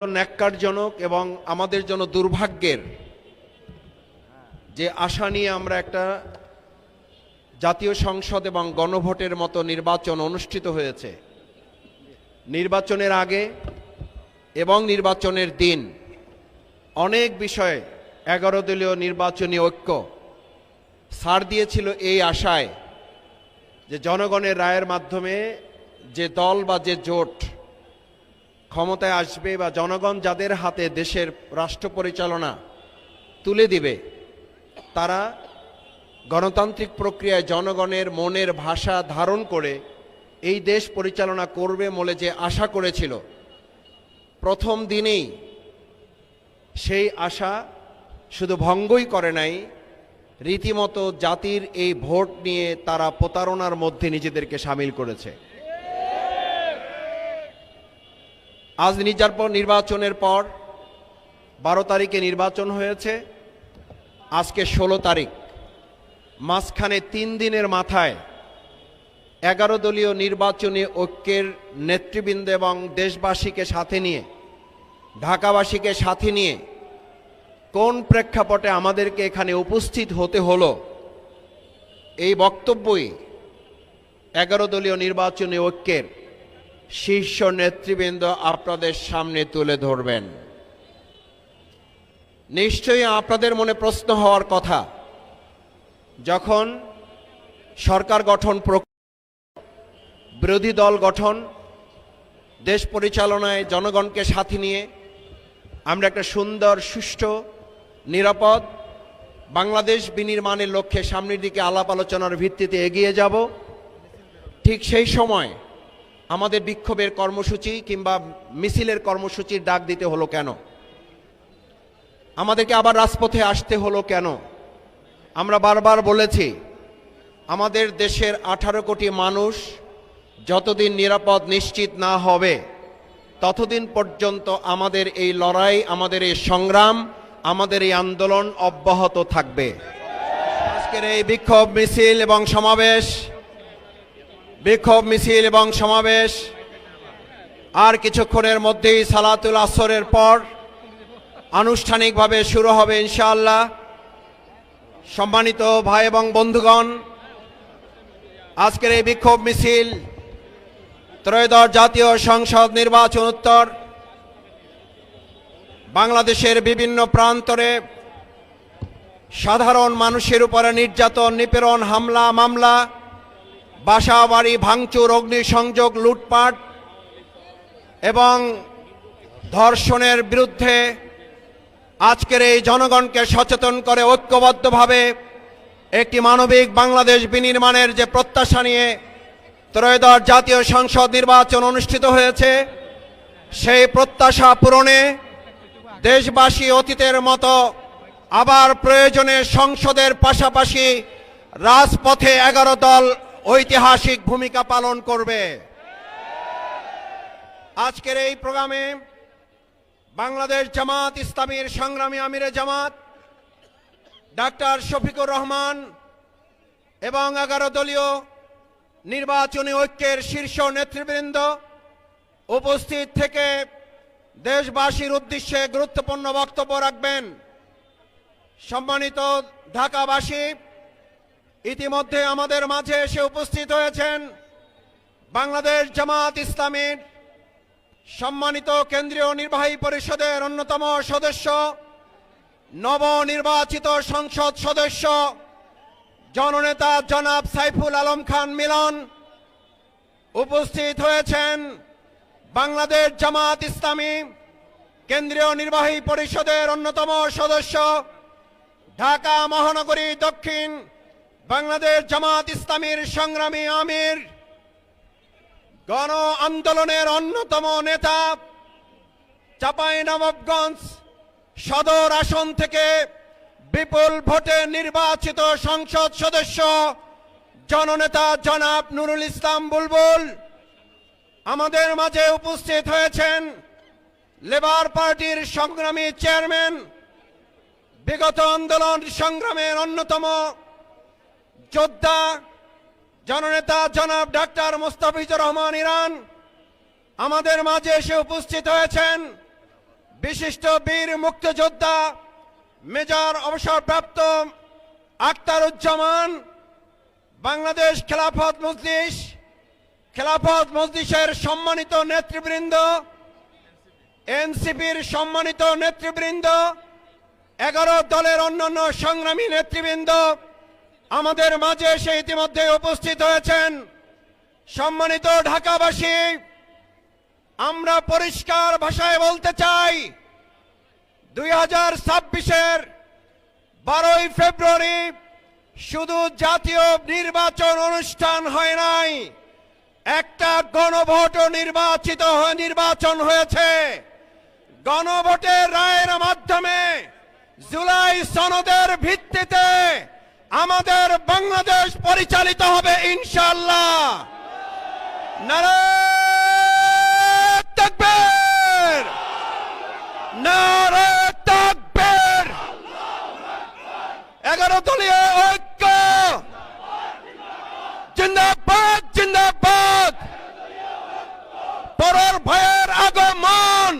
ন্যাক্কারজনক এবং আমাদের জন্য দুর্ভাগ্যের যে আশা নিয়ে আমরা একটা জাতীয় সংসদ এবং গণভোটের মতো নির্বাচন অনুষ্ঠিত হয়েছে। নির্বাচনের আগে এবং নির্বাচনের দিন অনেক বিষয়ে 11 দলীয় নির্বাচনী ঐক্য ছাড় দিয়েছিল এই আশায় যে জনগণের রায়ের মাধ্যমে যে দল বা যে জোট ক্ষমতায় আসবে বা জনগণ যাদের হাতে দেশের রাষ্ট্র পরিচালনা তুলে দিবে তারা গণতান্ত্রিক প্রক্রিয়ায় জনগণের মনের ভাষা ধারণ করে এই দেশ পরিচালনা করবে বলে যে আশা করেছিল, প্রথম দিনেই সেই আশা শুধু ভঙ্গই করে নাই, রীতিমতো জাতির এই ভোট নিয়ে তারা প্রতারণার মধ্যে নিজেদেরকে সামিল করেছে। আজ নির্বাচনের পর 12 তারিখে নির্বাচন হয়েছে, আজকে 16 তারিখ, মাঝখানে 3 দিনের মাথায় 11 দলীয় নির্বাচনী ঐক্যের নেতৃবৃন্দ এবং দেশবাসীকে সাথে নিয়ে, ঢাকাবাসীকে সাথে নিয়ে কোন প্রেক্ষাপটে আমাদেরকে এখানে উপস্থিত হতে হলো, এই বক্তব্যই 11 দলীয় নির্বাচনী ঐক্যের শীর্ষ নেতৃবৃন্দ আপনাদের সামনে তুলে ধরবেন। নিশ্চয়ই আপনাদের মনে প্রশ্ন হওয়ার কথা, যখন সরকার গঠন, বিরোধী দল গঠন, দেশ পরিচালনায় জনগণকে সাথে নিয়ে আমরা একটা সুন্দর, সুষ্ঠু, নিরাপদ বাংলাদেশ বিনির্মাণের লক্ষ্যে সামনের দিকে আলাপ আলোচনার ভিত্তিতে এগিয়ে যাব। ঠিক সেই সময় আমাদের বিক্ষোভের কর্মসূচি কিংবা মিছিলের কর্মসূচির ডাক দিতে হলো কেন? আমাদেরকে আবার রাজপথে আসতে হলো কেন? আমরা বারবার বলেছি, আমাদের দেশের 18 কোটি মানুষ যতদিন নিরাপদ নিশ্চিত না হবে ততদিন পর্যন্ত আমাদের এই লড়াই, আমাদের এই সংগ্রাম, আমাদের এই আন্দোলন অব্যাহত থাকবে। আজকের এই বিক্ষোভ মিছিল এবং সমাবেশ আর কিছুক্ষণের মধ্যেই সালাতুল আসরের পর আনুষ্ঠানিকভাবে শুরু হবে ইনশাআল্লাহ। সম্মানিত ভাই এবং বন্ধুগণ, আজকের এই বিক্ষোভ মিছিল ত্রয়োদশ জাতীয় সংসদ নির্বাচন উত্তর বাংলাদেশের বিভিন্ন প্রান্তরে সাধারণ মানুষের উপরে নির্যাতন, নিপীড়ন, হামলা, মামলা, বাসা বাড়ি ভাঙচুর, অগ্নিসংযোগ, লুটপাট এবং ধর্ষণের বিরুদ্ধে আজকের এই জনগণকে সচেতন করে ঐক্যবদ্ধভাবে একটি মানবিক বাংলাদেশ বিনির্মাণের যে প্রত্যাশা নিয়ে ত্রয়োদশ জাতীয় সংসদ নির্বাচন অনুষ্ঠিত হয়েছে, সেই প্রত্যাশা পূরণে দেশবাসী অতীতের মতো আবার প্রয়োজনে সংসদের পাশাপাশি রাজপথে 11 দল ঐতিহাসিক ভূমিকা পালন করবে। আজকের এই প্রোগ্রামে বাংলাদেশ জামাত ইসলামীর সংগ্রামী আমিরে জামাত ডাক্তার শফিকুর রহমান এবং 11 দলীয় নির্বাচনী ঐক্যের শীর্ষ নেতৃবৃন্দ উপস্থিত থেকে দেশবাসীর উদ্দেশ্যে গুরুত্বপূর্ণ বক্তব্য রাখবেন। সম্মানিত ঢাকাবাসী, ইতিমধ্যে আমাদের মাঝে এসে উপস্থিত হয়েছেন বাংলাদেশ জামাত ইসলামীর সম্মানিত কেন্দ্রীয় নির্বাহী পরিষদের অন্যতম সদস্য, নবনির্বাচিত সংসদ সদস্য জননেতা জনাব সাইফুল আলম খান মিলন। উপস্থিত হয়েছেন বাংলাদেশ জামাত ইসলামী কেন্দ্রীয় নির্বাহী পরিষদের অন্যতম সদস্য, ঢাকা মহানগরী দক্ষিণ বাংলাদেশ জামাত ইসলামীর সংগ্রামী আমির, গণ আন্দোলনের অন্যতম নেতা, চাঁপাইনবাবগঞ্জ সদর আসন থেকে বিপুল ভোটে নির্বাচিত সংসদ সদস্য জননেতা জনাব নুরুল ইসলাম বুলবুল। আমাদের মাঝে উপস্থিত হয়েছেন লেবার পার্টির সংগ্রামী চেয়ারম্যান, বিগত আন্দোলন সংগ্রামের অন্যতম যোদ্ধা জননেতা জনাব ডাক্তার মোস্তাফিজুর রহমান ইরান। আমাদের মাঝে এসে উপস্থিত হয়েছেন বিশিষ্ট বীর মুক্তিযোদ্ধা মেজর অবসরপ্রাপ্ত আখতারুজ্জামান, বাংলাদেশ খেলাফত মজলিসের সম্মানিত নেতৃবৃন্দ, এনসিপির সম্মানিত নেতৃবৃন্দ, 11 দলের অন্যান্য সংগ্রামী নেতৃবৃন্দ আমাদের মাঝে এসে ইতিমধ্যে উপস্থিত হয়েছেন। সম্মানিত ঢাকাবাসী, আমরা পরিষ্কার ভাষায় বলতে চাই, 2026-এর 12ই ফেব্রুয়ারি শুধু জাতীয় নির্বাচন অনুষ্ঠান হয় নাই, একটা গণভোট নির্বাচন হয়েছে। গণভোটের রায়ের মাধ্যমে জুলাই সনদের ভিত্তিতে আমাদের বাংলাদেশ পরিচালিত হবে ইনশাআল্লাহ। নারে তাকবীর, নারে তাকবীর। 11 দলীয় ঐক্য জিন্দাবাদ, জিন্দাবাদ। পরের ভয়ের আগমন,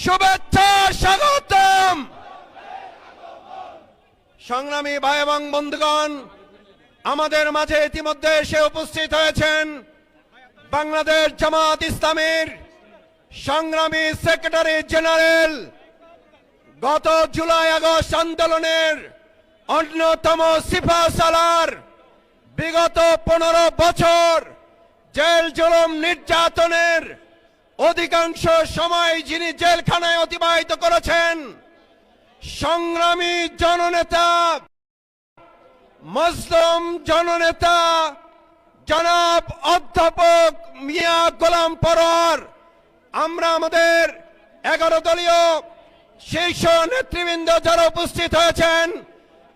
শুভেচ্ছা, স্বাগতম। সংগ্রামী ভাই এবং বন্ধুগণ, আমাদের মাঝে ইতিমধ্যে এসে উপস্থিত হয়েছেন বাংলাদেশ জামাত ইসলামীর সংগ্রামী সেক্রেটারি জেনারেল, গত জুলাই আগস্ট আন্দোলনের অন্যতম সিপাহসালার, বিগত 15 বছর জেল জুলুম নির্যাতনের অধিকাংশ সময় যিনি জেলখানায় অতিবাহিত করেছেন, সংগ্রামী জননেতা, মজলুম জননেতা জনাব অধ্যাপক মিয়া গোলাম পরোয়ার। আমরা আমাদের 11 দলীয় শীর্ষ নেতৃবৃন্দ যারা উপস্থিত হয়েছেন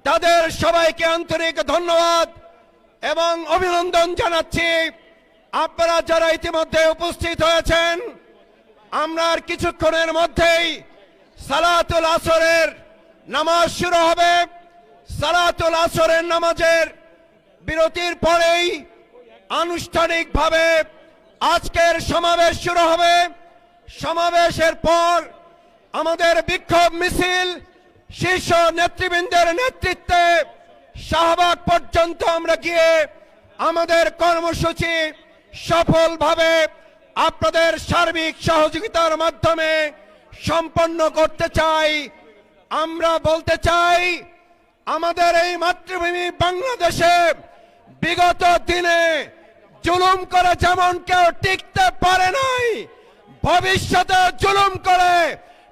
তাদের সবাইকে আন্তরিক ধন্যবাদ এবং অভিনন্দন জানাচ্ছি। আপনারা যারা ইতিমধ্যে উপস্থিত হয়েছেন, আমরা আর কিছুক্ষণের মধ্যেই সালাতুল আসরের নামাজ শুরু হবে। সালাতুল আসরের নামাজের বিরতির পরেই আনুষ্ঠানিকভাবে আজকের সমাবেশ শুরু হবে। সমাবেশের পর আমাদের বিক্ষোভ মিছিল শীর্ষ নেতৃবৃন্দের নেতৃত্বে শাহবাগ পর্যন্ত আমরা গিয়ে আমাদের কর্মসূচি সফলভাবে আপনাদের সার্বিক সহযোগিতার মাধ্যমে সম্পন্ন করতে চাই। আমরা বলতে চাই, আমাদের এই মাতৃভূমি বাংলাদেশে বিগত দিনে জুলুম করে যেমন কেউ টিকতে পারে নাই, ভবিষ্যতে জুলুম করে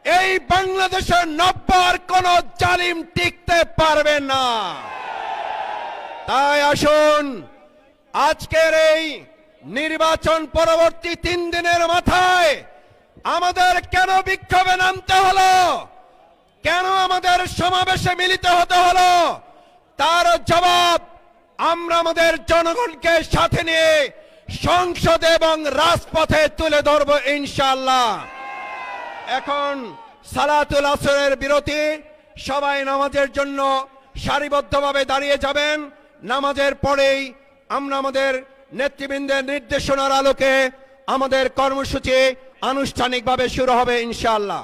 এই বাংলাদেশের নব্বর কোন জালিম টিকতে পারবে না। তাই আসুন, আজকের এই নির্বাচন পরবর্তী 3 দিনের মাথায় আমাদের কেন বিক্ষোভে নামতে হলো, কেন আমাদের সমাবেশে মিলিত হতে হলো, তার জবাব আমরা আমাদের জনগণকে সাথে নিয়ে সংসদে এবং রাজপথে তুলে ধরব ইনশাআল্লাহ। এখন সালাতুল আসরের বিরতি, সবাই নামাজের জন্য সারিবদ্ধভাবে দাঁড়িয়ে যাবেন। নামাজের পরেই আমরা আমাদের নেতৃবৃন্দের নির্দেশনার আলোকে আমাদের কর্মসূচি আনুষ্ঠানিকভাবে শুরু হবে ইনশাআল্লাহ।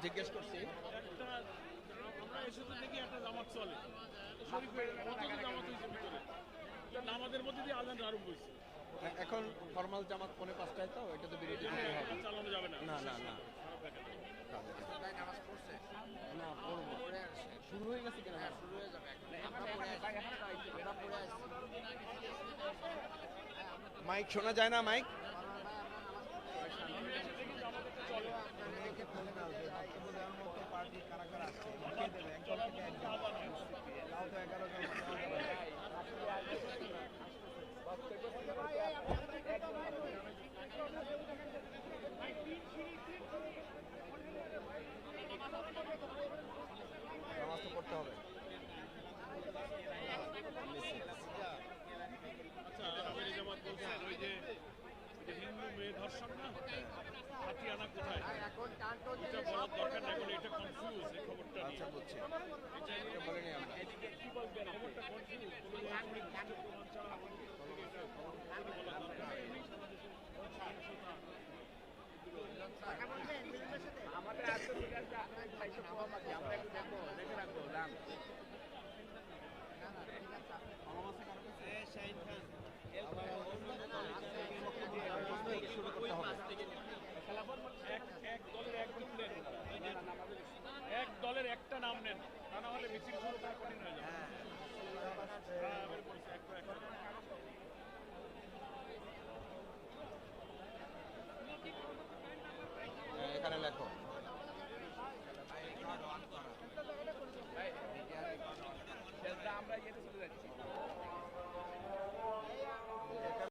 জিজ্ঞেস করছি। একটা আমরা এসে তো দেখি একটা জামাত চলে শরীফের কত জামাত হয়েছে ভিতরে নামাজের মধ্যে দিয়ে আজান আরম্ভ হয়েছে। এখন ফর্মাল জামাত 4:45 তো, এটা তো বিরতি দিতে হবে। এটা চালানো যাবে না। না না না খারাপ দেখা যায়। নামাজ পড়ছে না, পড়বো। পড়ে আসছে শুরু হয়ে গেছে কিনা? হ্যাঁ শুরু হয়ে যাবে আমরা পড়ে আসছি আমরা পড়ে আসছি মাইক শোনা যায় না? মাইক নামাজ তো পড়তে হবে। আচ্ছা আমির জামাত বলছেন ওই যে হিন্দু মেয়ে ধর্ষণ না হাতিয়ানা কোথায় এটা বলার দরকার নাই বলে এটা কনফিউজ এই খবরটা নিয়ে। আচ্ছা, বুঝছি। এটা বলিনি আমরা। এদিকে কি বলবেন খবরটা কনফিউজ প্রমাণ ছাড়া এটা বলার দরকার নেই। আমাদের আমরা একটু দেখবো দেখে রাখবো দাম শুরু করতে হবে। এক দলের একটা নাম নেন তা না হলে মিছিল শুরু করা কঠিন হয়ে যাবে।